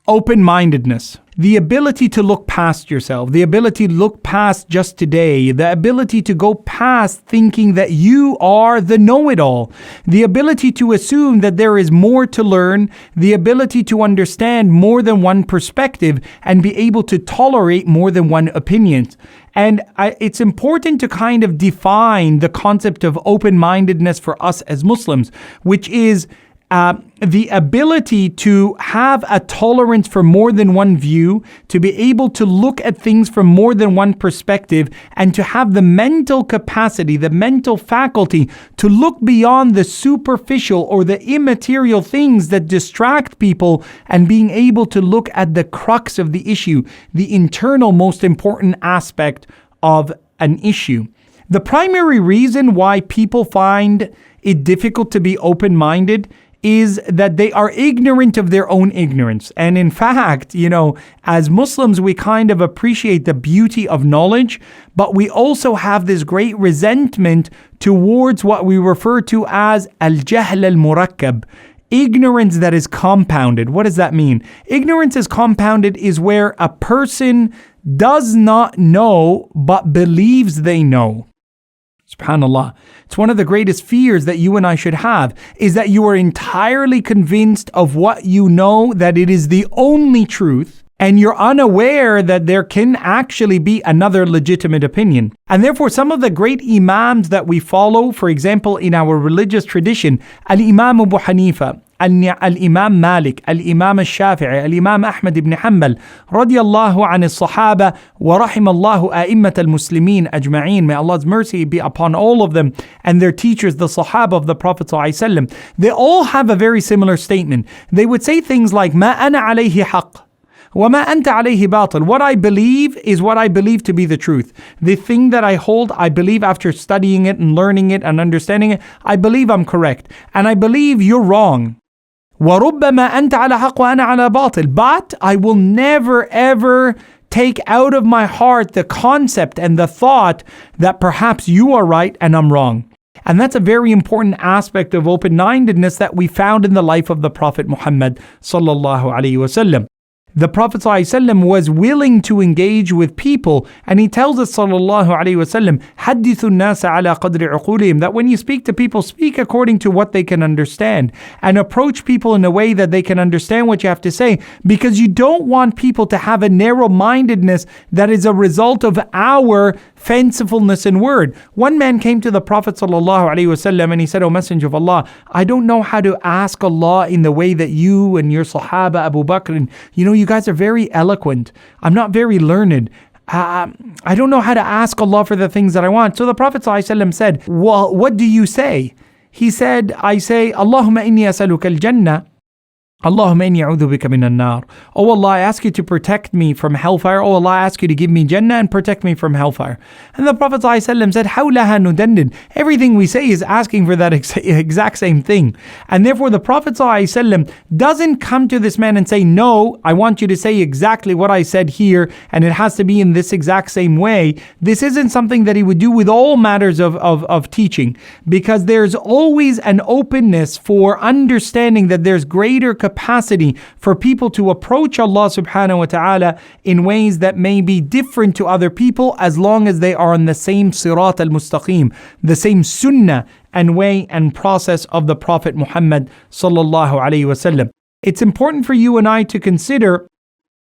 Open-mindedness. The ability to look past yourself, the ability to look past just today, the ability to go past thinking that you are the know-it-all, the ability to assume that there is more to learn, the ability to understand more than one perspective and be able to tolerate more than one opinion. And it's important to kind of define the concept of open-mindedness for us as Muslims, which is the ability to have a tolerance for more than one view, to be able to look at things from more than one perspective, and to have the mental capacity, the mental faculty to look beyond the superficial or the immaterial things that distract people and being able to look at the crux of the issue, the internal most important aspect of an issue. The primary reason why people find it difficult to be open-minded is that they are ignorant of their own ignorance. And in fact, as Muslims, we kind of appreciate the beauty of knowledge, but we also have this great resentment towards what we refer to as al-jahl al-murakkab, ignorance that is compounded. What does that mean? Ignorance is compounded is where a person does not know but believes they know. SubhanAllah. It's one of the greatest fears that you and I should have, is that you are entirely convinced of what you know, that it is the only truth, and you're unaware that there can actually be another legitimate opinion. And therefore, some of the great imams that we follow, for example, in our religious tradition, Al-Imam Abu Hanifa, Al-Imam Malik, Al-Imam Al-Shafi'i, Al-Imam Ahmad ibn Hanbal, radiyallahu an al-Sahaba, wa rahimallahu a'immat al-Muslimin ajma'een. May Allah's mercy be upon all of them and their teachers, the Sahaba of the Prophet ﷺ. They all have a very similar statement. They would say things like, Ma ana alayhi haqq. وَمَا أَنْتَ عَلَيْهِ بَاطِل. What I believe is what I believe to be the truth. The thing that I hold, I believe after studying it and learning it and understanding it, I believe I'm correct. And I believe you're wrong. وَرُبَّمَا أَنْتَ عَلَى حَقٍّ وَأَنَا عَلَى بَاطِل. But I will never ever take out of my heart the concept and the thought that perhaps you are right and I'm wrong. And that's a very important aspect of open-mindedness that we found in the life of the Prophet Muhammad sallallahu alaihi wasallam. The Prophet ﷺ was willing to engage with people, and he tells us sallallahu alaihi wasallam, حَدِّثُ النَّاسَ عَلَى قَدْرِ عُقُولِهِمْ, that when you speak to people, speak according to what they can understand, and approach people in a way that they can understand what you have to say, because you don't want people to have a narrow-mindedness that is a result of our fancifulness in word. One man came to the Prophet sallallahu alaihi wasallam and he said, O Messenger of Allah, I don't know how to ask Allah in the way that you and your Sahaba Abu Bakr, and you guys are very eloquent. I'm not very learned. I don't know how to ask Allah for the things that I want. So the Prophet ﷺ said, well, what do you say? He said, I say, Allahumma inni as'aluka al-jannah. Allahumma inni a'udhu bika min an-nar. Oh Allah, I ask you to protect me from hellfire. Oh Allah, I ask you to give me Jannah and protect me from hellfire. And the Prophet ﷺ said, Hawlaha nudandid. Everything we say is asking for that exact same thing. And therefore the Prophet ﷺ doesn't come to this man and say, no, I want you to say exactly what I said here and it has to be in this exact same way. This isn't something that he would do with all matters of teaching, because there's always an openness for understanding that there's greater capacity for people to approach Allah subhanahu wa ta'ala in ways that may be different to other people, as long as they are on the same sirat al-mustaqim, the same sunnah and way and process of the Prophet Muhammad sallallahu alaihi wasallam. It's important for you and I to consider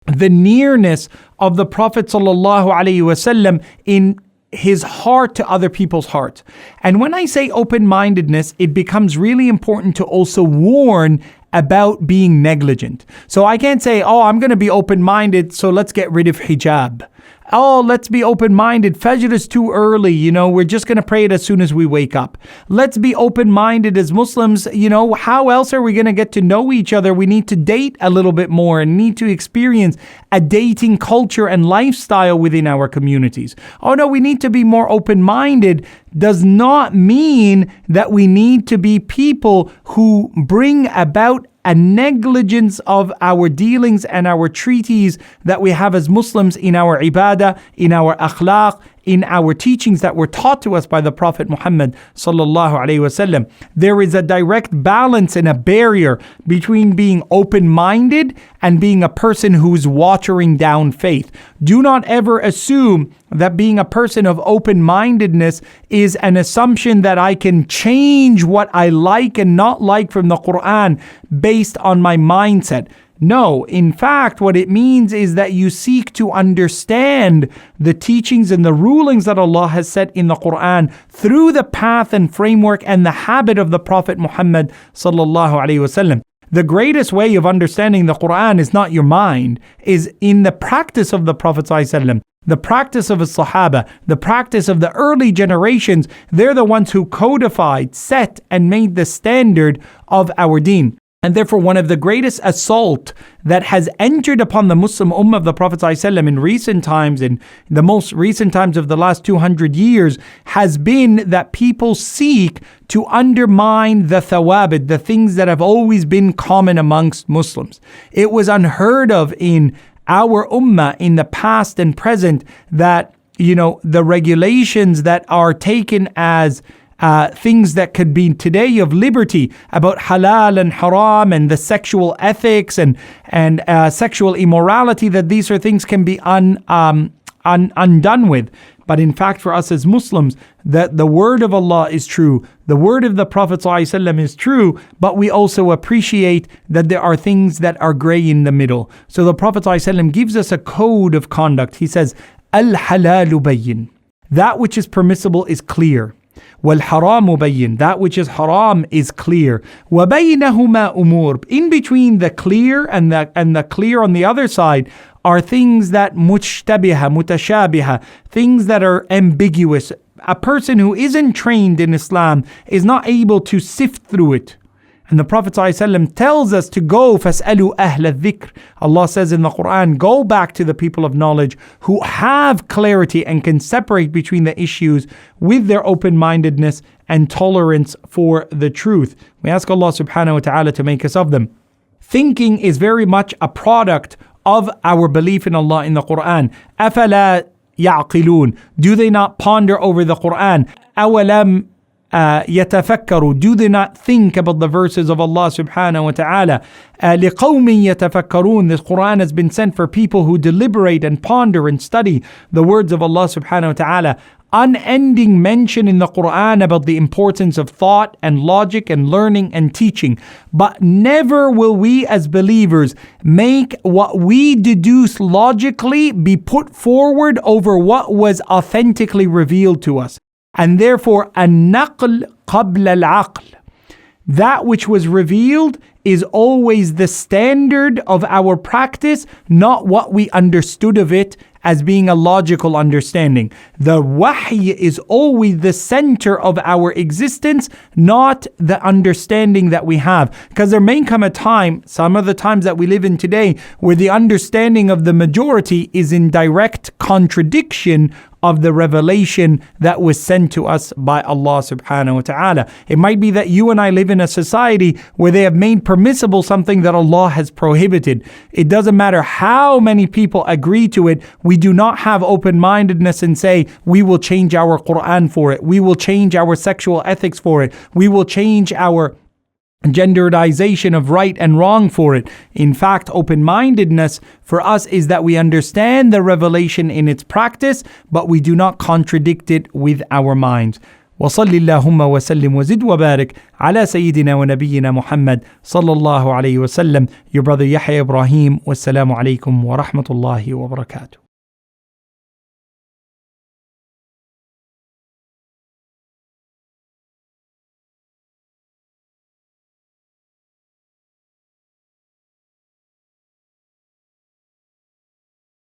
the nearness of the Prophet sallallahu alaihi wasallam in his heart to other people's hearts. And when I say open-mindedness, it becomes really important to also warn about being negligent. So I can't say, oh, I'm going to be open-minded, so let's get rid of hijab. Oh, let's be open-minded. Fajr is too early. We're just going to pray it as soon as we wake up. Let's be open-minded as Muslims. How else are we going to get to know each other? We need to date a little bit more and need to experience a dating culture and lifestyle within our communities. Oh no, we need to be more open-minded does not mean that we need to be people who bring about a negligence of our dealings and our treaties that we have as Muslims in our ibadah, in our akhlaq, in our teachings that were taught to us by the Prophet Muhammad sallallahu alaihi wasallam. There is a direct balance and a barrier between being open-minded and being a person who's watering down faith. Do not ever assume that being a person of open-mindedness is an assumption that I can change what I like and not like from the Quran based on my mindset. No, in fact, what it means is that you seek to understand the teachings and the rulings that Allah has set in the Quran through the path and framework and the habit of the Prophet Muhammad sallallahu alaihi wasallam. The greatest way of understanding the Quran is not your mind, is in the practice of the Prophet sallallahu alaihi wasallam. The practice of the Sahaba, the practice of the early generations. They're the ones who codified, set, and made the standard of our deen. And therefore, one of the greatest assault that has entered upon the Muslim Ummah of the Prophet ﷺ in recent times, in the most recent times of the last 200 years, has been that people seek to undermine the thawabit, the things that have always been common amongst Muslims. It was unheard of in our Ummah in the past and present that, the regulations that are taken as things that could be today of liberty about halal and haram and the sexual ethics and sexual immorality, that these are things can be undone with. But in fact, for us as Muslims, that the word of Allah is true, the word of the Prophet ﷺ is true, but we also appreciate that there are things that are gray in the middle. So the Prophet ﷺ gives us a code of conduct. He says, Al-halalu bayyin. That which is permissible is clear. وَالْحَرَامُ بَيِّن. That which is haram is clear. وَبَيْنَهُمَا أُمُورٌ. In between the clear and the clear on the other side are things that مُشْتَبِهَ, مُتَشَابِهَ, things that are ambiguous. A person who isn't trained in Islam is not able to sift through it. And the Prophet ﷺ tells us to go, فَاسْأَلُوا أَهْلَ الذِّكْرِ. Allah says in the Quran, go back to the people of knowledge who have clarity and can separate between the issues with their open-mindedness and tolerance for the truth. We ask Allah subhanahu wa ta'ala to make us of them. Thinking is very much a product of our belief in Allah in the Quran. أَفَلَا يَعْقِلُونَ. Do they not ponder over the Quran? أَوَلَمْ يتفكروا. Do they not think about the verses of Allah subhanahu wa ta'ala? لقوم يتفكرون. This Quran has been sent for people who deliberate and ponder and study the words of Allah subhanahu wa ta'ala. Unending mention in the Quran about the importance of thought and logic and learning and teaching. But never will we as believers make what we deduce logically be put forward over what was authentically revealed to us. And therefore, النقل قبل العقل. That which was revealed is always the standard of our practice, not what we understood of it as being a logical understanding. The wahy is always the center of our existence, not the understanding that we have. Because there may come a time, some of the times that we live in today, where the understanding of the majority is in direct contradiction of the revelation that was sent to us by Allah subhanahu wa ta'ala. It might be that you and I live in a society where they have made permissible something that Allah has prohibited. It doesn't matter how many people agree to it. We do not have open-mindedness and say, we will change our Quran for it. We will change our sexual ethics for it. We will change our genderization of right and wrong for it. In fact, open-mindedness for us is that we understand the revelation in its practice, but we do not contradict it with our minds. وصل اللهم وسلم وزد وبارك على سيدنا ونبينا محمد صلى الله عليه وسلم. Your brother Yahya Ibrahim. Wassalamu alaikum wa rahmatullahi wa barakatuh.